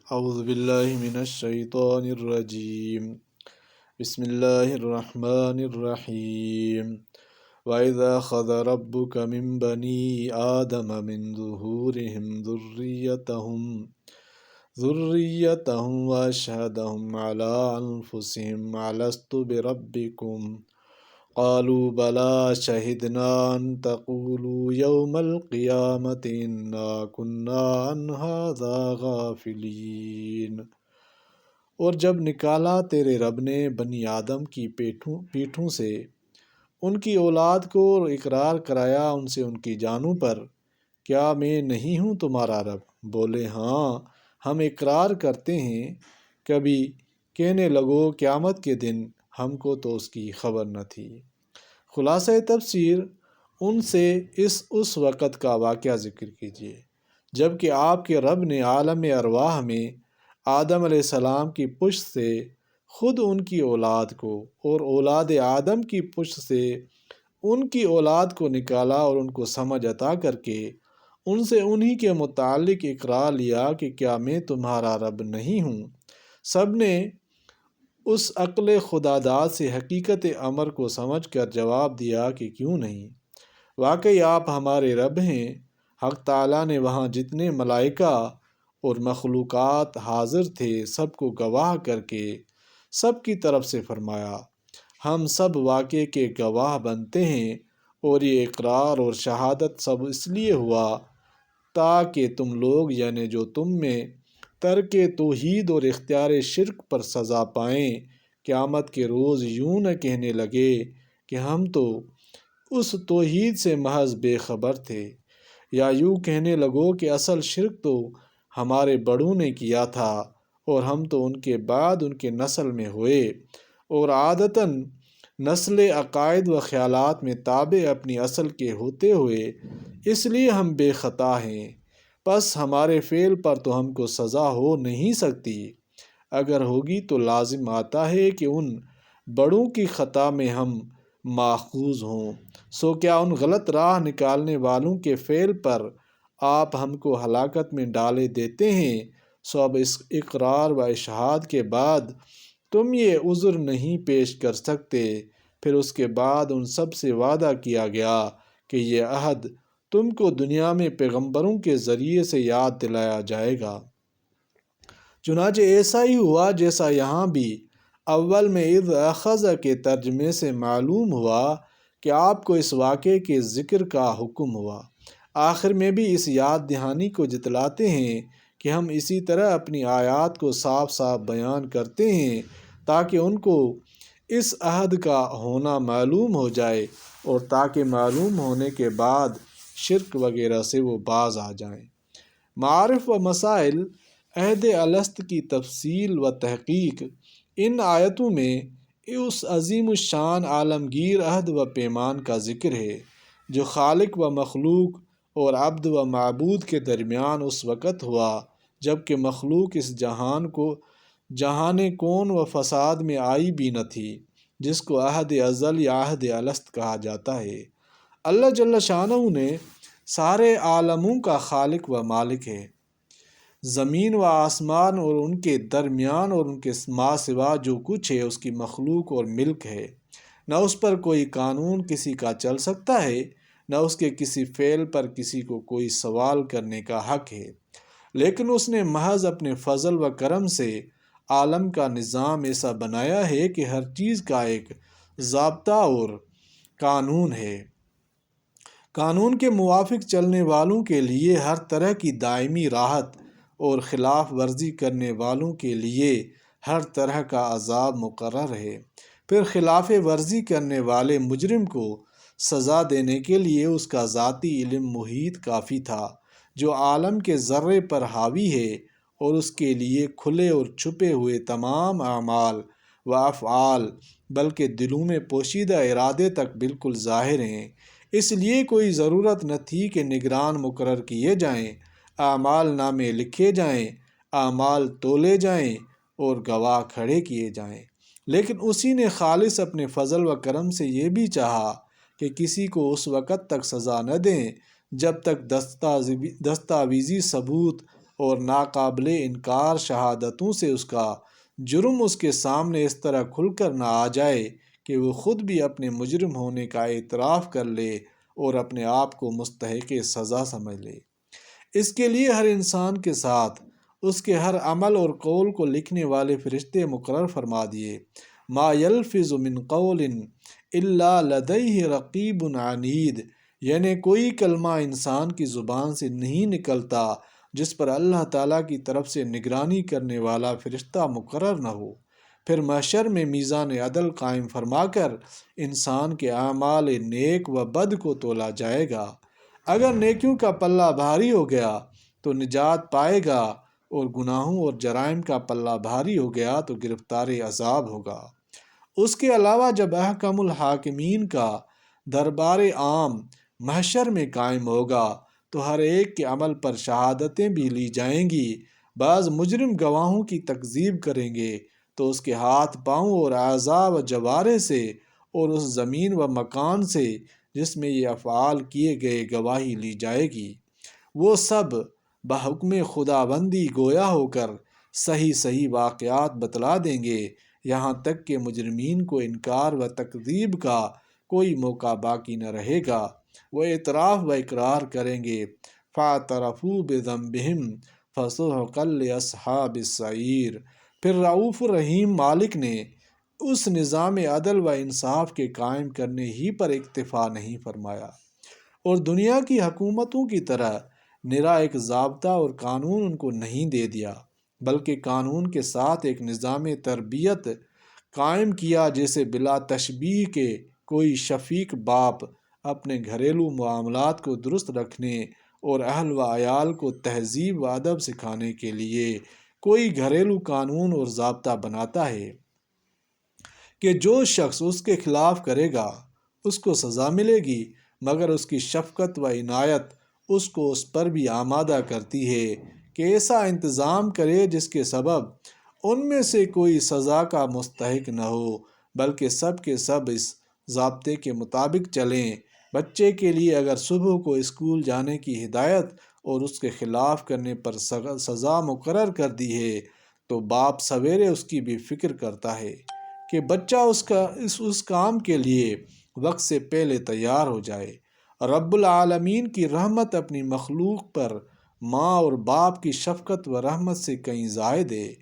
اعوذ باللہ من الشیطان الرجیم بسم اللہ الرحمن الرحیم وَإِذَا أَخَذَ رَبُّكَ مِن بَنِي آدَمَ مِن ظُهُورِهِمْ ذُرِّيَّتَهُمْ وَأَشْهَدَهُمْ عَلَىٰ أَنفُسِهِمْ أَلَسْتُ بِرَبِّكُمْ قَالُوا بَلَىٰ شَهِدْنَا أَن تَقُولُوا يَوْمَ الْقِيَامَةِ إِنَّا كُنَّا عَنْ هَٰذَا غَافِلِينَ۔ اور جب نکالا تیرے رب نے بنی آدم کی پیٹھوں سے ان کی اولاد کو اور اقرار کرایا ان سے ان کی جانوں پر، کیا میں نہیں ہوں تمہارا رب؟ بولے ہاں ہم اقرار کرتے ہیں۔ کبھی کہنے لگو قیامت کے دن ہم کو تو اس کی خبر نہ تھی۔ خلاصہ تفسیر، ان سے اس وقت کا واقعہ ذکر کیجیے جب کہ آپ کے رب نے عالم ارواح میں آدم علیہ السلام کی پشت سے خود ان کی اولاد کو اور اولاد آدم کی پشت سے ان کی اولاد کو نکالا اور ان کو سمجھ عطا کر کے ان سے انہی کے متعلق اقرار لیا کہ کیا میں تمہارا رب نہیں ہوں۔ سب نے اس عقل خداداد سے حقیقت امر کو سمجھ کر جواب دیا کہ کیوں نہیں، واقعی آپ ہمارے رب ہیں۔ حق تعالیٰ نے وہاں جتنے ملائکہ اور مخلوقات حاضر تھے سب کو گواہ کر کے سب کی طرف سے فرمایا، ہم سب واقعے کے گواہ بنتے ہیں، اور یہ اقرار اور شہادت سب اس لیے ہوا تاکہ تم لوگ یعنی جو تم میں ترک توحید اور اختیار شرک پر سزا پائیں، قیامت کے روز یوں نہ کہنے لگے کہ ہم تو اس توحید سے محض بے خبر تھے، یا یوں کہنے لگو کہ اصل شرک تو ہمارے بڑوں نے کیا تھا اور ہم تو ان کے بعد ان کے نسل میں ہوئے، اور عادتاً نسل عقائد و خیالات میں تابع اپنی اصل کے ہوتے ہوئے اس لیے ہم بے خطا ہیں، پس ہمارے فعل پر تو ہم کو سزا ہو نہیں سکتی، اگر ہوگی تو لازم آتا ہے کہ ان بڑوں کی خطا میں ہم ماخوذ ہوں۔ سو کیا ان غلط راہ نکالنے والوں کے فعل پر آپ ہم کو ہلاکت میں ڈالے دیتے ہیں؟ سو اب اس اقرار و اشہاد کے بعد تم یہ عذر نہیں پیش کر سکتے۔ پھر اس کے بعد ان سب سے وعدہ کیا گیا کہ یہ عہد تم کو دنیا میں پیغمبروں کے ذریعے سے یاد دلایا جائے گا۔ چنانچہ ایسا ہی ہوا جیسا یہاں بھی اول میں اذ اخذ کے ترجمے سے معلوم ہوا کہ آپ کو اس واقعے کے ذکر کا حکم ہوا۔ آخر میں بھی اس یاد دہانی کو جتلاتے ہیں کہ ہم اسی طرح اپنی آیات کو صاف صاف بیان کرتے ہیں تاکہ ان کو اس عہد کا ہونا معلوم ہو جائے اور تاکہ معلوم ہونے کے بعد شرک وغیرہ سے وہ باز آ جائیں۔ معارف و مسائل عہد الست کی تفصیل و تحقیق۔ ان آیتوں میں اس عظیم الشان عالمگیر عہد و پیمان کا ذکر ہے جو خالق و مخلوق اور عبد و معبود کے درمیان اس وقت ہوا جب کہ مخلوق اس جہان کون و فساد میں آئی بھی نہ تھی، جس کو عہد ازل یا عہد الست کہا جاتا ہے۔ اللہ جل شانہ نے سارے عالموں کا خالق و مالک ہے۔ زمین و آسمان اور ان کے درمیان اور ان کے ما سوا جو کچھ ہے اس کی مخلوق اور ملک ہے۔ نہ اس پر کوئی قانون کسی کا چل سکتا ہے، نہ اس کے کسی فعل پر کسی کو کوئی سوال کرنے کا حق ہے، لیکن اس نے محض اپنے فضل و کرم سے عالم کا نظام ایسا بنایا ہے کہ ہر چیز کا ایک ضابطہ اور قانون ہے۔ قانون کے موافق چلنے والوں کے لیے ہر طرح کی دائمی راحت اور خلاف ورزی کرنے والوں کے لیے ہر طرح کا عذاب مقرر ہے۔ پھر خلاف ورزی کرنے والے مجرم کو سزا دینے کے لیے اس کا ذاتی علم محیط کافی تھا جو عالم کے ذرے پر حاوی ہے، اور اس کے لیے کھلے اور چھپے ہوئے تمام اعمال و افعال بلکہ دلوں میں پوشیدہ ارادے تک بالکل ظاہر ہیں۔ اس لیے کوئی ضرورت نہ تھی کہ نگران مقرر کیے جائیں، اعمال نامے لکھے جائیں، اعمال تولے جائیں اور گواہ کھڑے کیے جائیں، لیکن اسی نے خالص اپنے فضل و کرم سے یہ بھی چاہا کہ کسی کو اس وقت تک سزا نہ دیں جب تک دستاویزی ثبوت اور ناقابل انکار شہادتوں سے اس کا جرم اس کے سامنے اس طرح کھل کر نہ آ جائے کہ وہ خود بھی اپنے مجرم ہونے کا اعتراف کر لے اور اپنے آپ کو مستحق سزا سمجھ لے۔ اس کے لیے ہر انسان کے ساتھ اس کے ہر عمل اور قول کو لکھنے والے فرشتے مقرر فرما دیے۔ ما یلفظ من قول الا لدیہ رقیب عنید، یعنی کوئی کلمہ انسان کی زبان سے نہیں نکلتا جس پر اللہ تعالیٰ کی طرف سے نگرانی کرنے والا فرشتہ مقرر نہ ہو۔ پھر محشر میں میزان عدل قائم فرما کر انسان کے اعمال نیک و بد کو تولا جائے گا۔ اگر نیکیوں کا پلہ بھاری ہو گیا تو نجات پائے گا، اور گناہوں اور جرائم کا پلہ بھاری ہو گیا تو گرفتار عذاب ہوگا۔ اس کے علاوہ جب احکم الحاکمین کا دربار عام محشر میں قائم ہوگا تو ہر ایک کے عمل پر شہادتیں بھی لی جائیں گی۔ بعض مجرم گواہوں کی تکذیب کریں گے تو اس کے ہاتھ پاؤں اور اعضاء و جوارے سے اور اس زمین و مکان سے جس میں یہ افعال کیے گئے گواہی لی جائے گی۔ وہ سب بحکم خداوندی گویا ہو کر صحیح صحیح واقعات بتلا دیں گے، یہاں تک کہ مجرمین کو انکار و تکذیب کا کوئی موقع باقی نہ رہے گا۔ وہ اعتراف و اقرار کریں گے۔ فَاعْتَرَفُوا بِذَنبِهِمْ فَسُحْقًا لِّأَصْحَابِ السَّعِيرِ۔ پھر رؤوف الرحیم مالک نے اس نظام عدل و انصاف کے قائم کرنے ہی پر اکتفا نہیں فرمایا اور دنیا کی حکومتوں کی طرح نرا ایک ضابطہ اور قانون ان کو نہیں دے دیا، بلکہ قانون کے ساتھ ایک نظام تربیت قائم کیا جیسے بلا تشبیہ کے کوئی شفیق باپ اپنے گھریلو معاملات کو درست رکھنے اور اہل و عیال کو تہذیب و ادب سکھانے کے لیے کوئی گھریلو قانون اور ضابطہ بناتا ہے کہ جو شخص اس کے خلاف کرے گا اس کو سزا ملے گی، مگر اس کی شفقت و عنایت اس کو اس پر بھی آمادہ کرتی ہے کہ ایسا انتظام کرے جس کے سبب ان میں سے کوئی سزا کا مستحق نہ ہو، بلکہ سب کے سب اس ضابطے کے مطابق چلیں۔ بچے کے لیے اگر صبح کو اسکول جانے کی ہدایت اور اس کے خلاف کرنے پر سزا مقرر کر دی ہے تو باپ سویرے اس کی بھی فکر کرتا ہے کہ بچہ اس کام کے لیے وقت سے پہلے تیار ہو جائے۔ رب العالمین کی رحمت اپنی مخلوق پر ماں اور باپ کی شفقت و رحمت سے کہیں زائد ہے،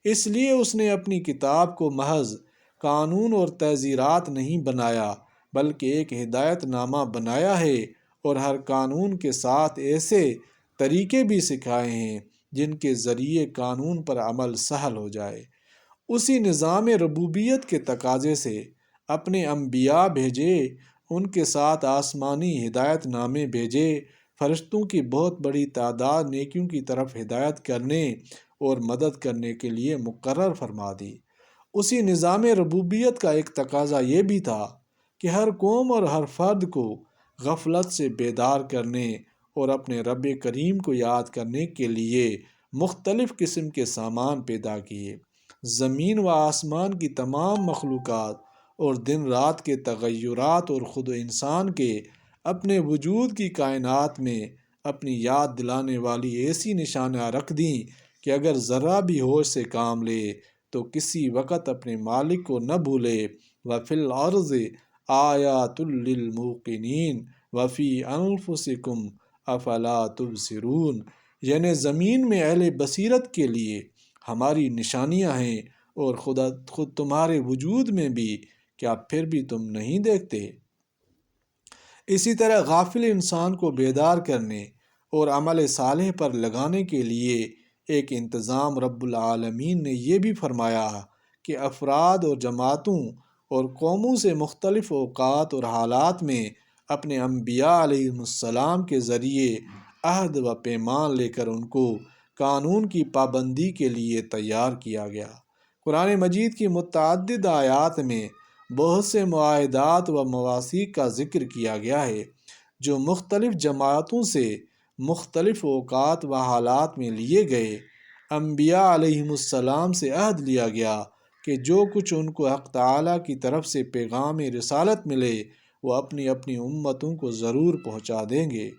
اس لیے اس نے اپنی کتاب کو محض قانون اور تعزیرات نہیں بنایا بلکہ ایک ہدایت نامہ بنایا ہے، اور ہر قانون کے ساتھ ایسے طریقے بھی سکھائے ہیں جن کے ذریعے قانون پر عمل سہل ہو جائے۔ اسی نظام ربوبیت کے تقاضے سے اپنے انبیاء بھیجے، ان کے ساتھ آسمانی ہدایت نامے بھیجے، فرشتوں کی بہت بڑی تعداد نیکیوں کی طرف ہدایت کرنے اور مدد کرنے کے لیے مقرر فرما دی۔ اسی نظام ربوبیت کا ایک تقاضا یہ بھی تھا کہ ہر قوم اور ہر فرد کو غفلت سے بیدار کرنے اور اپنے رب کریم کو یاد کرنے کے لیے مختلف قسم کے سامان پیدا کیے۔ زمین و آسمان کی تمام مخلوقات اور دن رات کے تغیرات اور خود انسان کے اپنے وجود کی کائنات میں اپنی یاد دلانے والی ایسی نشانیاں رکھ دیں کہ اگر ذرہ بھی ہوش سے کام لے تو کسی وقت اپنے مالک کو نہ بھولے۔ وَفِي الْأَرْضِ آیَاتٌ لِّلْمُوقِنِينَ وَفِي أَنفُسِكُمْ أَفَلَا تُبْصِرُونَ، یعنی زمین میں اہل بصیرت کے لیے ہماری نشانیاں ہیں اور خود تمہارے وجود میں بھی، کیا پھر بھی تم نہیں دیکھتے؟ اسی طرح غافل انسان کو بیدار کرنے اور عمل صالح پر لگانے کے لیے ایک انتظام رب العالمین نے یہ بھی فرمایا کہ افراد اور جماعتوں اور قوموں سے مختلف اوقات اور حالات میں اپنے انبیاء علیہ السلام کے ذریعے عہد و پیمان لے کر ان کو قانون کی پابندی کے لیے تیار کیا گیا۔ قرآن مجید کی متعدد آیات میں بہت سے معاہدات و مواثیق کا ذکر کیا گیا ہے جو مختلف جماعتوں سے مختلف اوقات و حالات میں لیے گئے۔ انبیاء علیہ السلام سے عہد لیا گیا کہ جو کچھ ان کو حق تعالیٰ کی طرف سے پیغام رسالت ملے وہ اپنی اپنی امتوں کو ضرور پہنچا دیں گے۔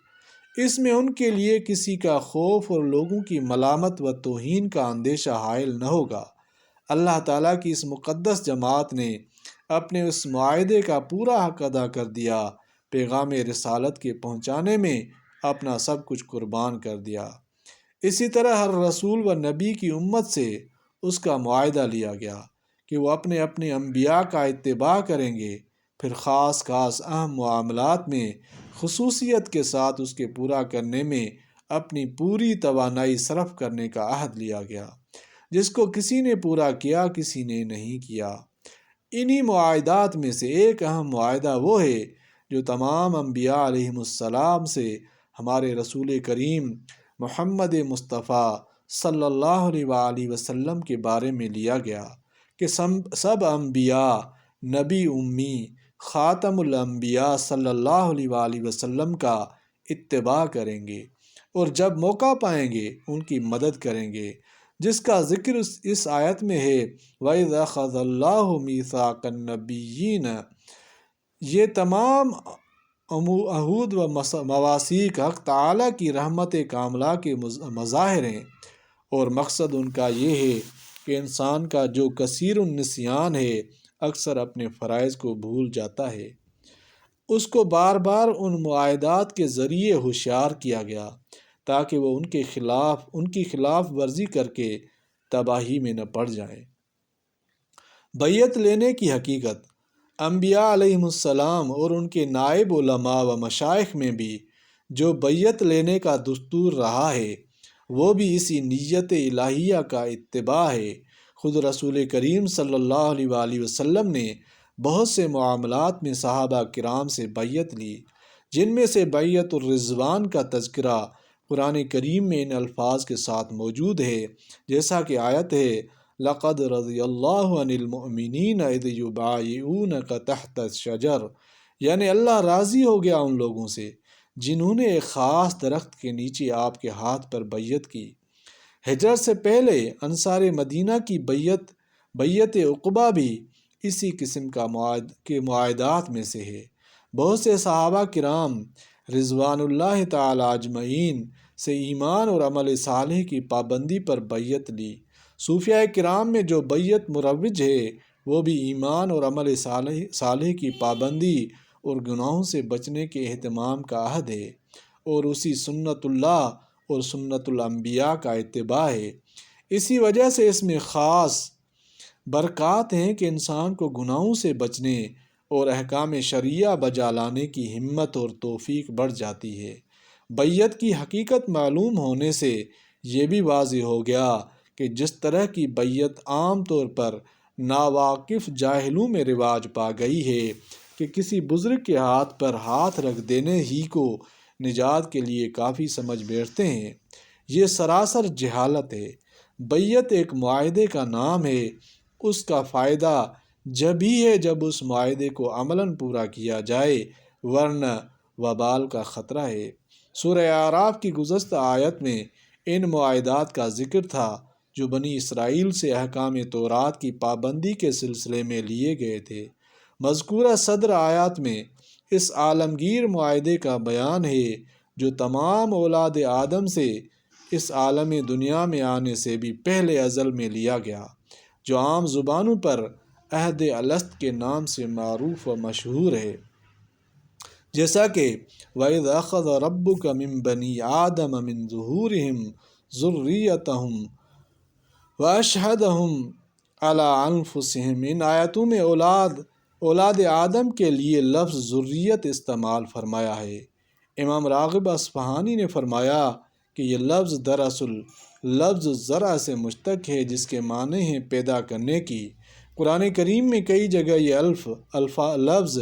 اس میں ان کے لیے کسی کا خوف اور لوگوں کی ملامت و توہین کا اندیشہ حائل نہ ہوگا۔ اللہ تعالیٰ کی اس مقدس جماعت نے اپنے اس معاہدے کا پورا حق ادا کر دیا، پیغام رسالت کے پہنچانے میں اپنا سب کچھ قربان کر دیا۔ اسی طرح ہر رسول و نبی کی امت سے اس کا معاہدہ لیا گیا کہ وہ اپنے اپنے انبیاء کا اتباع کریں گے، پھر خاص اہم معاملات میں خصوصیت کے ساتھ اس کے پورا کرنے میں اپنی پوری توانائی صرف کرنے کا عہد لیا گیا، جس کو کسی نے پورا کیا، کسی نے نہیں کیا۔ انہی معاہدات میں سے ایک اہم معاہدہ وہ ہے جو تمام انبیاء علیہم السلام سے ہمارے رسول کریم محمد مصطفیٰ صلی اللہ علیہ وآلہ وسلم کے بارے میں لیا گیا کہ سب انبیاء نبی امی خاتم الانبیاء صلی اللہ علیہ وآلہ وسلم کا اتباع کریں گے اور جب موقع پائیں گے ان کی مدد کریں گے، جس کا ذکر اس آیت میں ہے وَإِذْ أَخَذَ اللَّهُ مِيثَاقَ النَّبِيِّينَ۔ یہ تمام عہود و مواثیق حق تعالیٰ کی رحمت کاملہ کے مظاہر ہیں، اور مقصد ان کا یہ ہے کہ انسان کا جو کثیر النسیان ہے، اکثر اپنے فرائض کو بھول جاتا ہے، اس کو بار بار ان معاہدات کے ذریعے ہوشیار کیا گیا تاکہ وہ ان کی خلاف ورزی کر کے تباہی میں نہ پڑ جائیں۔ بیعت لینے کی حقیقت انبیاء علیہم السلام اور ان کے نائب علماء و مشائخ میں بھی جو بیعت لینے کا دستور رہا ہے، وہ بھی اسی نیت الہیہ کا اتباع ہے۔ خود رسول کریم صلی اللہ علیہ وآلہ وسلم نے بہت سے معاملات میں صحابہ کرام سے بیعت لی، جن میں سے بیعت الرضوان کا تذکرہ قرآن کریم میں ان الفاظ کے ساتھ موجود ہے، جیسا کہ آیت ہے لَقَدْ رَضِيَ اللَّهُ عَنِ الْمُؤْمِنِينَ إِذْ يُبَايِعُونَكَ تَحْتَ الشَّجَرِ، یعنی اللہ راضی ہو گیا ان لوگوں سے جنہوں نے ایک خاص درخت کے نیچے آپ کے ہاتھ پر بیعت کی۔ ہجرت سے پہلے انصار مدینہ کی بیعت عقبہ بھی اسی قسم کے معاہدات میں سے ہے۔ بہت سے صحابہ کرام رضوان اللہ تعالی اجمعین سے ایمان اور عمل صالح کی پابندی پر بیعت لی۔ صوفیاء کرام میں جو بیعت مروج ہے وہ بھی ایمان اور عمل صالح کی پابندی اور گناہوں سے بچنے کے اہتمام کا عہد ہے، اور اسی سنت اللہ اور سنت الانبیاء کا اتباع ہے۔ اسی وجہ سے اس میں خاص برکات ہیں کہ انسان کو گناہوں سے بچنے اور احکام شرعیہ بجا لانے کی ہمت اور توفیق بڑھ جاتی ہے۔ بیعت کی حقیقت معلوم ہونے سے یہ بھی واضح ہو گیا کہ جس طرح کی بیعت عام طور پر ناواقف جاہلوں میں رواج پا گئی ہے کہ کسی بزرگ کے ہاتھ پر ہاتھ رکھ دینے ہی کو نجات کے لیے کافی سمجھ بیٹھتے ہیں، یہ سراسر جہالت ہے۔ بیعت ایک معاہدے کا نام ہے، اس کا فائدہ جب ہی ہے جب اس معاہدے کو عملاً پورا کیا جائے، ورنہ وبال کا خطرہ ہے۔ سورہ اعراف کی گزشتہ آیت میں ان معاہدات کا ذکر تھا جو بنی اسرائیل سے احکام تورات کی پابندی کے سلسلے میں لیے گئے تھے۔ مذکورہ صدر آیات میں اس عالمگیر معاہدے کا بیان ہے جو تمام اولاد آدم سے اس عالم دنیا میں آنے سے بھی پہلے ازل میں لیا گیا، جو عام زبانوں پر عہد الست کے نام سے معروف و مشہور ہے، جیسا کہ وَإِذْ أَخَذَ رَبُّكَ مِن بَنِي آدَمَ مِن ظُهُورِهِمْ ذُرِّيَّتَهُمْ وَأَشْهَدَهُمْ عَلَىٰ أَنفُسِهِمْ۔ ان آیتوں میں اولاد آدم کے لیے لفظ ذریت استعمال فرمایا ہے۔ امام راغب اصفہانی نے فرمایا کہ یہ لفظ دراصل لفظ زرع سے مشتق ہے، جس کے معنی ہیں پیدا کرنے کی۔ قرآن کریم میں کئی جگہ یہ لفظ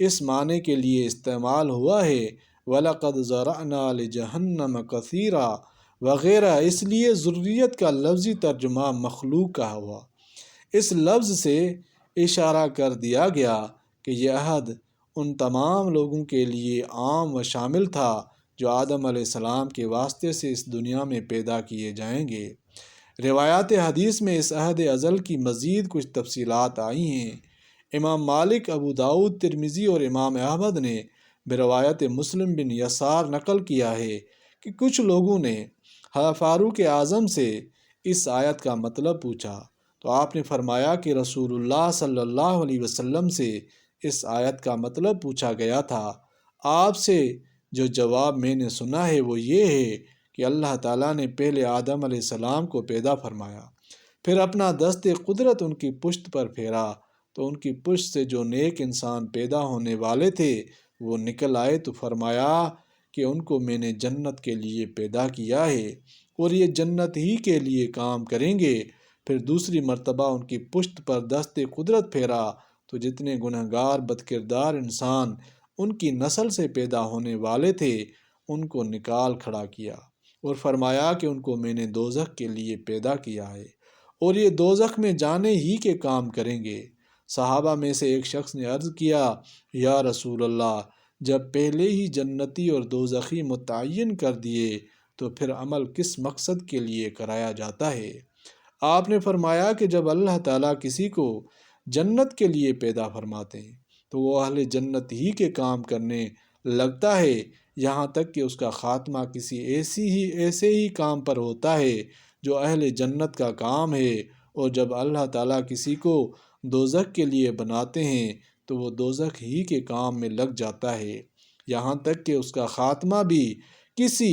اس معنی کے لیے استعمال ہوا ہے، وَلَقَدْ زَرَعْنَا لِجَهَنَّمَ كَثِيرًا وغیرہ، اس لیے ذریت کا لفظی ترجمہ مخلوق کا ہوا۔ اس لفظ سے اشارہ کر دیا گیا کہ یہ عہد ان تمام لوگوں کے لیے عام و شامل تھا جو آدم علیہ السلام کے واسطے سے اس دنیا میں پیدا کیے جائیں گے۔ روایات حدیث میں اس عہد ازل کی مزید کچھ تفصیلات آئی ہیں۔ امام مالک، ابو داؤد، ترمذی اور امام احمد نے بروایت مسلم بن یسار نقل کیا ہے کہ کچھ لوگوں نے فاروق اعظم سے اس آیت کا مطلب پوچھا تو آپ نے فرمایا کہ رسول اللہ صلی اللہ علیہ وسلم سے اس آیت کا مطلب پوچھا گیا تھا۔ آپ سے جو جواب میں نے سنا ہے وہ یہ ہے کہ اللہ تعالیٰ نے پہلے آدم علیہ السلام کو پیدا فرمایا، پھر اپنا دست قدرت ان کی پشت پر پھیرا تو ان کی پشت سے جو نیک انسان پیدا ہونے والے تھے وہ نکل آئے، تو فرمایا کہ ان کو میں نے جنت کے لیے پیدا کیا ہے اور یہ جنت ہی کے لیے کام کریں گے۔ پھر دوسری مرتبہ ان کی پشت پر دست قدرت پھیرا تو جتنے گنہگار بدکردار انسان ان کی نسل سے پیدا ہونے والے تھے ان کو نکال کھڑا کیا اور فرمایا کہ ان کو میں نے دوزخ کے لیے پیدا کیا ہے اور یہ دوزخ میں جانے ہی کے کام کریں گے۔ صحابہ میں سے ایک شخص نے عرض کیا، یا رسول اللہ، جب پہلے ہی جنتی اور دوزخی متعین کر دیے تو پھر عمل کس مقصد کے لیے کرایا جاتا ہے؟ آپ نے فرمایا کہ جب اللہ تعالیٰ کسی کو جنت کے لیے پیدا فرماتے ہیں تو وہ اہل جنت ہی کے کام کرنے لگتا ہے، یہاں تک کہ اس کا خاتمہ کسی ایسے ہی کام پر ہوتا ہے جو اہل جنت کا کام ہے، اور جب اللہ تعالیٰ کسی کو دوزخ کے لیے بناتے ہیں تو وہ دوزخ ہی کے کام میں لگ جاتا ہے، یہاں تک کہ اس کا خاتمہ بھی کسی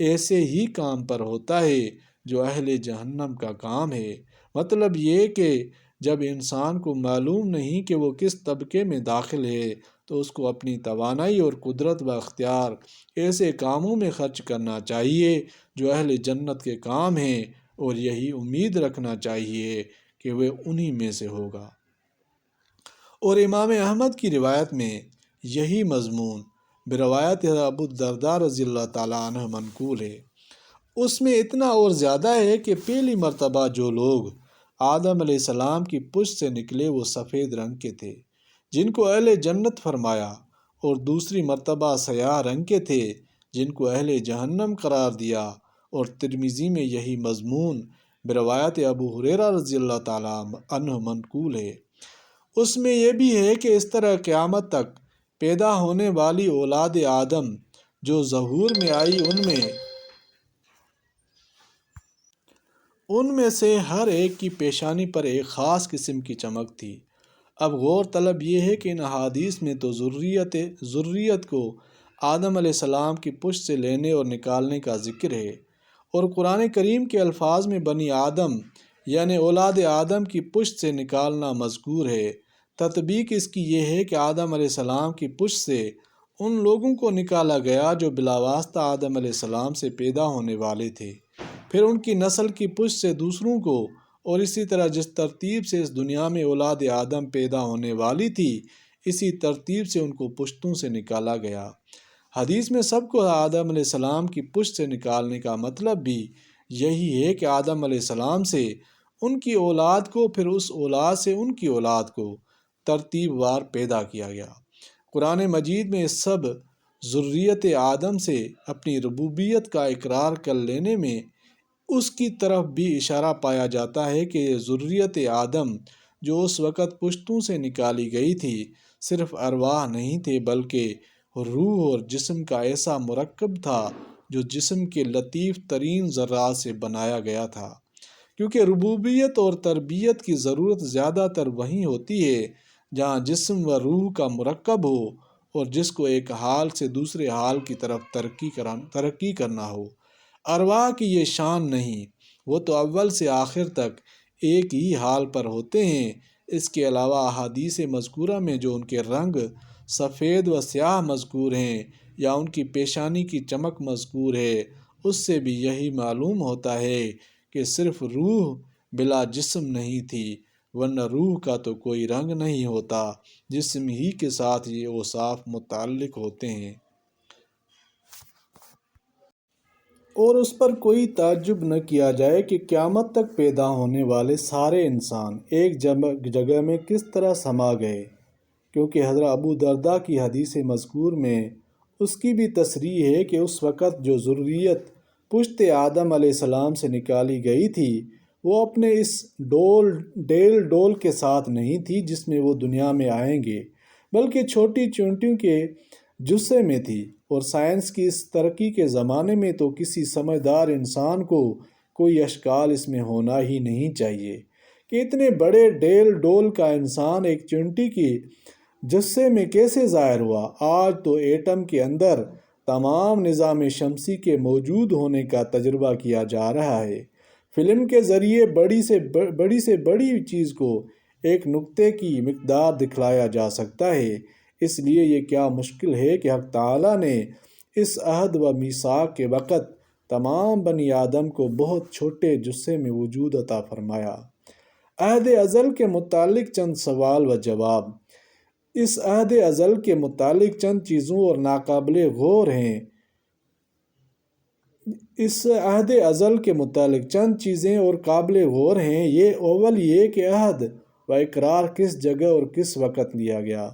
ایسے ہی کام پر ہوتا ہے جو اہل جہنم کا کام ہے۔ مطلب یہ کہ جب انسان کو معلوم نہیں کہ وہ کس طبقے میں داخل ہے تو اس کو اپنی توانائی اور قدرت و اختیار ایسے کاموں میں خرچ کرنا چاہیے جو اہل جنت کے کام ہیں، اور یہی امید رکھنا چاہیے کہ وہ انہی میں سے ہوگا۔ اور امام احمد کی روایت میں یہی مضمون بروایت ابو الدرداء رضی اللہ تعالیٰ عنہ منقول ہے۔ اس میں اتنا اور زیادہ ہے کہ پہلی مرتبہ جو لوگ آدم علیہ السلام کی پشت سے نکلے وہ سفید رنگ کے تھے جن کو اہل جنت فرمایا، اور دوسری مرتبہ سیاہ رنگ کے تھے جن کو اہل جہنم قرار دیا، اور ترمذی میں یہی مضمون بروایت ابو ہریرہ رضی اللہ تعالیٰ عنہ منقول ہے۔ اس میں یہ بھی ہے کہ اس طرح قیامت تک پیدا ہونے والی اولاد آدم جو ظہور میں آئی ان میں سے ہر ایک کی پیشانی پر ایک خاص قسم کی چمک تھی۔ اب غور طلب یہ ہے کہ ان احادیث میں تو ذریت کو آدم علیہ السلام کی پشت سے لینے اور نکالنے کا ذکر ہے، اور قرآن کریم کے الفاظ میں بنی آدم یعنی اولاد آدم کی پشت سے نکالنا مذکور ہے۔ تطبیق اس کی یہ ہے کہ آدم علیہ السلام کی پشت سے ان لوگوں کو نکالا گیا جو بلا واسطہ آدم علیہ السلام سے پیدا ہونے والے تھے، پھر ان کی نسل کی پشت سے دوسروں کو، اور اسی طرح جس ترتیب سے اس دنیا میں اولاد آدم پیدا ہونے والی تھی اسی ترتیب سے ان کو پشتوں سے نکالا گیا۔ حدیث میں سب کو آدم علیہ السلام کی پشت سے نکالنے کا مطلب بھی یہی ہے کہ آدم علیہ السلام سے ان کی اولاد کو، پھر اس اولاد سے ان کی اولاد کو ترتیب وار پیدا کیا گیا۔ قرآن مجید میں اس سب ذریت آدم سے اپنی ربوبیت کا اقرار کر لینے میں اس کی طرف بھی اشارہ پایا جاتا ہے کہ یہ ذریت آدم جو اس وقت پشتوں سے نکالی گئی تھی صرف ارواح نہیں تھے بلکہ روح اور جسم کا ایسا مرکب تھا جو جسم کے لطیف ترین ذرات سے بنایا گیا تھا، کیونکہ ربوبیت اور تربیت کی ضرورت زیادہ تر وہیں ہوتی ہے جہاں جسم و روح کا مرکب ہو اور جس کو ایک حال سے دوسرے حال کی طرف ترقی کرنا ہو۔ ارواح کی یہ شان نہیں، وہ تو اول سے آخر تک ایک ہی حال پر ہوتے ہیں۔ اس کے علاوہ احادیث مذکورہ میں جو ان کے رنگ سفید و سیاہ مذکور ہیں یا ان کی پیشانی کی چمک مذکور ہے، اس سے بھی یہی معلوم ہوتا ہے کہ صرف روح بلا جسم نہیں تھی، ورنہ روح کا تو کوئی رنگ نہیں ہوتا، جسم ہی کے ساتھ یہ اوصاف متعلق ہوتے ہیں۔ اور اس پر کوئی تعجب نہ کیا جائے کہ قیامت تک پیدا ہونے والے سارے انسان ایک جگہ میں کس طرح سما گئے، کیونکہ حضرت ابو درداء کی حدیث مذکور میں اس کی بھی تصریح ہے کہ اس وقت جو ذریت پشت آدم علیہ السلام سے نکالی گئی تھی وہ اپنے اس ڈول کے ساتھ نہیں تھی جس میں وہ دنیا میں آئیں گے، بلکہ چھوٹی چونٹیوں کے جثے میں تھی، اور سائنس کی اس ترقی کے زمانے میں تو کسی سمجھدار انسان کو کوئی اشکال اس میں ہونا ہی نہیں چاہیے کہ اتنے بڑے ڈیل ڈول کا انسان ایک چونٹی کی جثے میں کیسے ظاہر ہوا۔ آج تو ایٹم کے اندر تمام نظام شمسی کے موجود ہونے کا تجربہ کیا جا رہا ہے۔ فلم کے ذریعے بڑی سے بڑی چیز کو ایک نقطے کی مقدار دکھلایا جا سکتا ہے۔ اس لیے یہ کیا مشکل ہے کہ حق تعالیٰ نے اس عہد و میثاق کے وقت تمام بنی آدم کو بہت چھوٹے جثے میں وجود عطا فرمایا۔ عہد ازل کے متعلق چند سوال و جواب۔ اس عہد ازل کے متعلق چند چیزوں اور ناقابل غور ہیں۔ اس عہد ازل کے متعلق چند چیزیں اور قابل غور ہیں۔ اول یہ کہ عہد و اقرار کس جگہ اور کس وقت لیا گیا۔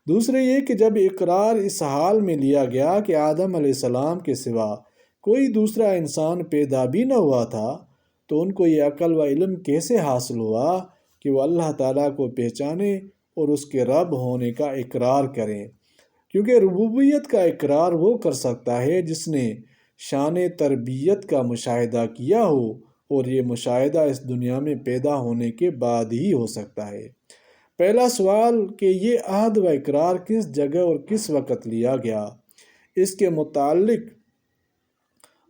دوسرے یہ کہ جب اقرار اس حال میں لیا گیا کہ آدم علیہ السلام کے سوا کوئی دوسرا انسان پیدا بھی نہ ہوا تھا، تو ان کو یہ عقل و علم کیسے حاصل ہوا کہ وہ اللہ تعالیٰ کو پہچانے اور اس کے رب ہونے کا اقرار کریں، کیونکہ ربوبیت کا اقرار وہ کر سکتا ہے جس نے شان تربیت کا مشاہدہ کیا ہو، اور یہ مشاہدہ اس دنیا میں پیدا ہونے کے بعد ہی ہو سکتا ہے۔ پہلا سوال کہ یہ عہد و اقرار کس جگہ اور کس وقت لیا گیا، اس کے متعلق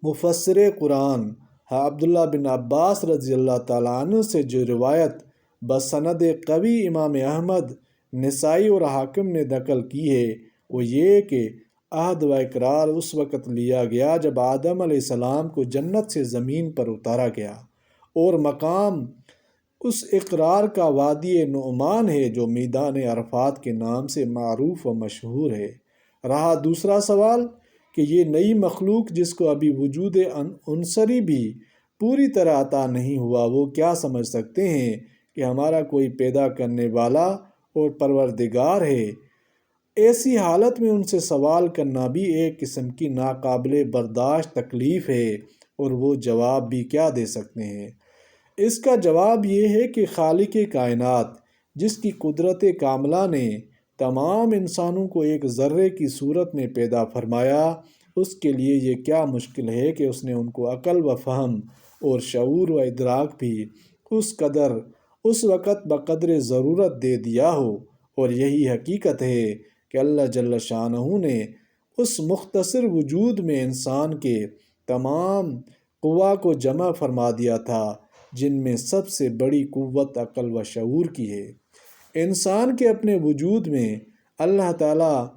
مفسر قرآن عبداللہ بن عباس رضی اللہ تعالیٰ عنہ سے جو روایت بسند قوی امام احمد، نسائی اور حاکم نے نقل کی ہے، وہ یہ کہ عہد و اقرار اس وقت لیا گیا جب آدم علیہ السلام کو جنت سے زمین پر اتارا گیا، اور مقام اس اقرار کا وادی نعمان ہے جو میدان عرفات کے نام سے معروف و مشہور ہے۔ رہا دوسرا سوال کہ یہ نئی مخلوق جس کو ابھی وجود عنصری بھی پوری طرح عطا نہیں ہوا، وہ کیا سمجھ سکتے ہیں کہ ہمارا کوئی پیدا کرنے والا اور پروردگار ہے؟ ایسی حالت میں ان سے سوال کرنا بھی ایک قسم کی ناقابل برداشت تکلیف ہے، اور وہ جواب بھی کیا دے سکتے ہیں؟ اس کا جواب یہ ہے کہ خالق کائنات جس کی قدرت کاملہ نے تمام انسانوں کو ایک ذرے کی صورت میں پیدا فرمایا، اس کے لیے یہ کیا مشکل ہے کہ اس نے ان کو عقل و فہم اور شعور و ادراک بھی اس وقت بقدر ضرورت دے دیا ہو۔ اور یہی حقیقت ہے کہ اللہ جل شانہ نے اس مختصر وجود میں انسان کے تمام قوا کو جمع فرما دیا تھا، جن میں سب سے بڑی قوت عقل و شعور کی ہے۔ انسان کے اپنے وجود میں اللہ تعالیٰ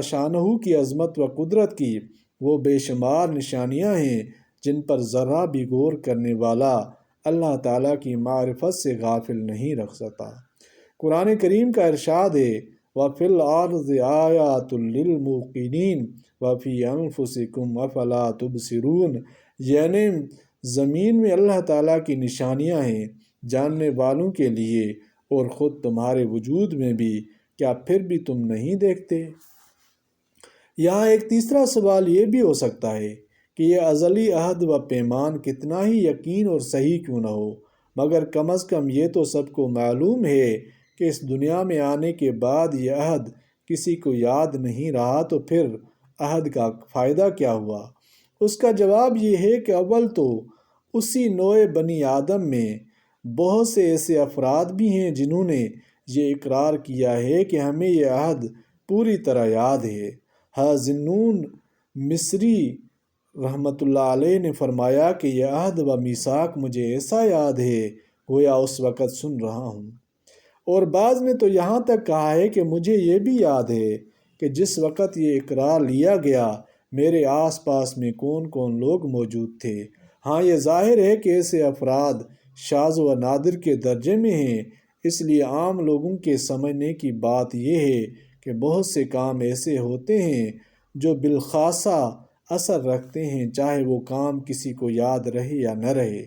شانہ کی عظمت و قدرت کی وہ بے شمار نشانیاں ہیں جن پر ذرہ بھی غور کرنے والا اللہ تعالیٰ کی معرفت سے غافل نہیں رکھ سکتا۔ قرآن کریم کا ارشاد ہے وَفِي الْأَرْضِ آیَاتٌ لِلْمُوقِنِينَ وَفِي أَنفُسِكُمْ أَفَلَا تُبْصِرُونَ، یعنی زمین میں اللہ تعالیٰ کی نشانیاں ہیں جاننے والوں کے لیے، اور خود تمہارے وجود میں بھی، کیا پھر بھی تم نہیں دیکھتے؟ یہاں ایک تیسرا سوال یہ بھی ہو سکتا ہے کہ یہ ازلی عہد و پیمان کتنا ہی یقین اور صحیح کیوں نہ ہو، مگر کم از کم یہ تو سب کو معلوم ہے کہ اس دنیا میں آنے کے بعد یہ عہد کسی کو یاد نہیں رہا، تو پھر عہد کا فائدہ کیا ہوا؟ اس کا جواب یہ ہے کہ اول تو اسی نوع بنی آدم میں بہت سے ایسے افراد بھی ہیں جنہوں نے یہ اقرار کیا ہے کہ ہمیں یہ عہد پوری طرح یاد ہے۔ ذنون مصری رحمۃ اللہ علیہ نے فرمایا کہ یہ عہد و میثاق مجھے ایسا یاد ہے گویا اس وقت سن رہا ہوں، اور بعض نے تو یہاں تک کہا ہے کہ مجھے یہ بھی یاد ہے کہ جس وقت یہ اقرار لیا گیا میرے آس پاس میں کون کون لوگ موجود تھے۔ ہاں، یہ ظاہر ہے کہ ایسے افراد شاذ و نادر کے درجے میں ہیں، اس لیے عام لوگوں کے سمجھنے کی بات یہ ہے کہ بہت سے کام ایسے ہوتے ہیں جو بالخاصہ اثر رکھتے ہیں، چاہے وہ کام کسی کو یاد رہے یا نہ رہے،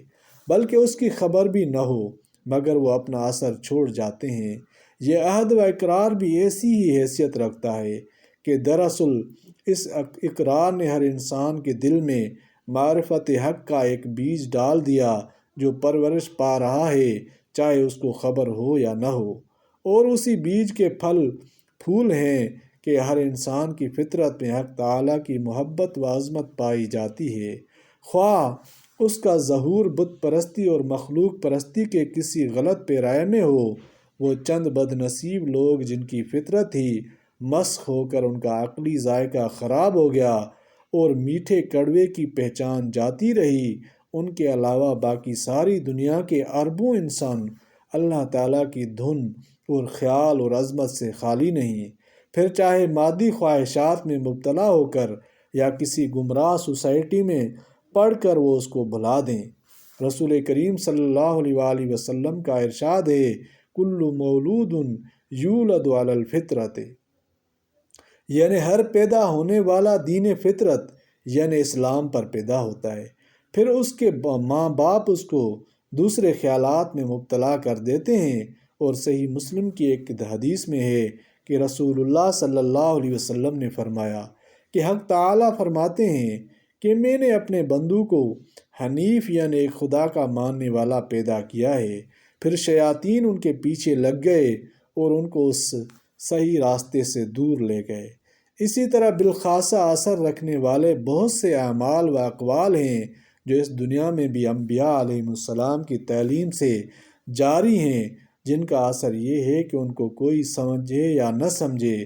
بلکہ اس کی خبر بھی نہ ہو، مگر وہ اپنا اثر چھوڑ جاتے ہیں۔ یہ عہد و اقرار بھی ایسی ہی حیثیت رکھتا ہے کہ دراصل اس اقرار نے ہر انسان کے دل میں معرفت حق کا ایک بیج ڈال دیا جو پرورش پا رہا ہے، چاہے اس کو خبر ہو یا نہ ہو، اور اسی بیج کے پھل پھول ہیں کہ ہر انسان کی فطرت میں حق تعالیٰ کی محبت و عظمت پائی جاتی ہے، خواہ اس کا ظہور بت پرستی اور مخلوق پرستی کے کسی غلط پیرائے میں ہو۔ وہ چند بد نصیب لوگ جن کی فطرت ہی مسخ ہو کر ان کا عقلی ذائقہ خراب ہو گیا اور میٹھے کڑوے کی پہچان جاتی رہی، ان کے علاوہ باقی ساری دنیا کے اربوں انسان اللہ تعالیٰ کی دھن اور خیال اور عظمت سے خالی نہیں، پھر چاہے مادی خواہشات میں مبتلا ہو کر یا کسی گمراہ سوسائٹی میں پڑھ کر وہ اس کو بھلا دیں۔ رسول کریم صلی اللہ علیہ وآلہ وسلم کا ارشاد ہے، کل مولود یولد علی الفطرت، یعنی ہر پیدا ہونے والا دین فطرت یعنی اسلام پر پیدا ہوتا ہے، پھر اس کے ماں باپ اس کو دوسرے خیالات میں مبتلا کر دیتے ہیں۔ اور صحیح مسلم کی ایک حدیث میں ہے کہ رسول اللہ صلی اللہ علیہ وسلم نے فرمایا کہ حق تعالیٰ فرماتے ہیں کہ میں نے اپنے بندوں کو حنیف یعنی ایک خدا کا ماننے والا پیدا کیا ہے، پھر شیاطین ان کے پیچھے لگ گئے اور ان کو اس صحیح راستے سے دور لے گئے۔ اسی طرح بالخاصہ اثر رکھنے والے بہت سے اعمال و اقوال ہیں جو اس دنیا میں بھی انبیاء علیہ السلام کی تعلیم سے جاری ہیں، جن کا اثر یہ ہے کہ ان کو کوئی سمجھے یا نہ سمجھے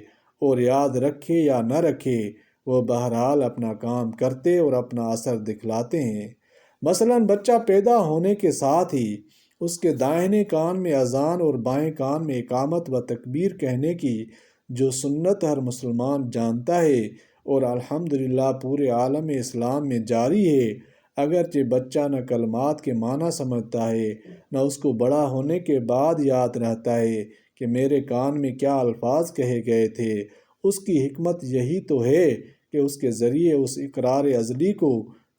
اور یاد رکھے یا نہ رکھے، وہ بہرحال اپنا کام کرتے اور اپنا اثر دکھلاتے ہیں۔ مثلاً بچہ پیدا ہونے کے ساتھ ہی اس کے دائیں کان میں اذان اور بائیں کان میں اقامت و تکبیر کہنے کی جو سنت ہر مسلمان جانتا ہے اور الحمدللہ پورے عالم اسلام میں جاری ہے، اگرچہ بچہ نہ کلمات کے معنی سمجھتا ہے، نہ اس کو بڑا ہونے کے بعد یاد رہتا ہے کہ میرے کان میں کیا الفاظ کہے گئے تھے، اس کی حکمت یہی تو ہے کہ اس کے ذریعے اس اقرار ازلی کو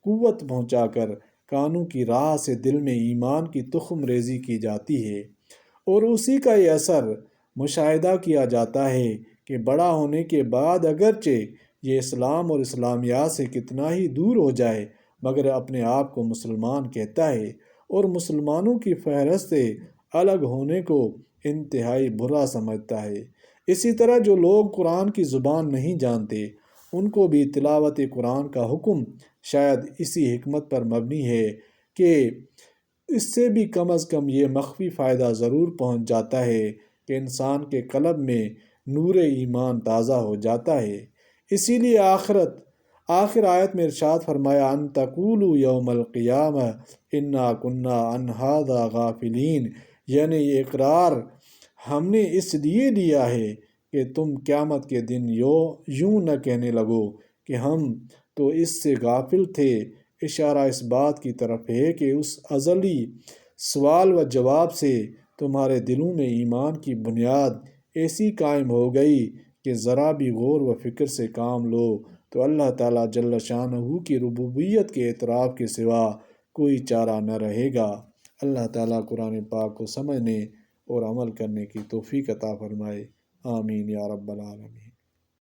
قوت پہنچا کر کانوں کی راہ سے دل میں ایمان کی تخم ریزی کی جاتی ہے، اور اسی کا یہ اثر مشاہدہ کیا جاتا ہے کہ بڑا ہونے کے بعد اگرچہ یہ اسلام اور اسلامیات سے کتنا ہی دور ہو جائے مگر اپنے آپ کو مسلمان کہتا ہے اور مسلمانوں کی فہرست سے الگ ہونے کو انتہائی برا سمجھتا ہے۔ اسی طرح جو لوگ قرآن کی زبان نہیں جانتے ان کو بھی تلاوت قرآن کا حکم شاید اسی حکمت پر مبنی ہے کہ اس سے بھی کم از کم یہ مخفی فائدہ ضرور پہنچ جاتا ہے کہ انسان کے قلب میں نور ایمان تازہ ہو جاتا ہے۔ اسی لیے آخر آیت میں ارشاد فرمایا، ان تقولوا یوم القیامہ انا کنا عن ھذا غافلین، یعنی یہ اقرار ہم نے اس لیے لیا ہے کہ تم قیامت کے دن یوں نہ کہنے لگو کہ ہم تو اس سے غافل تھے۔ اشارہ اس بات کی طرف ہے کہ اس ازلی سوال و جواب سے تمہارے دلوں میں ایمان کی بنیاد ایسی قائم ہو گئی کہ ذرا بھی غور و فکر سے کام لو تو اللہ تعالیٰ جل شانہ کی ربوبیت کے اعتراف کے سوا کوئی چارہ نہ رہے گا۔ اللہ تعالیٰ قرآن پاک کو سمجھنے اور عمل کرنے کی توفیق عطا فرمائے، آمین یا رب العالمین۔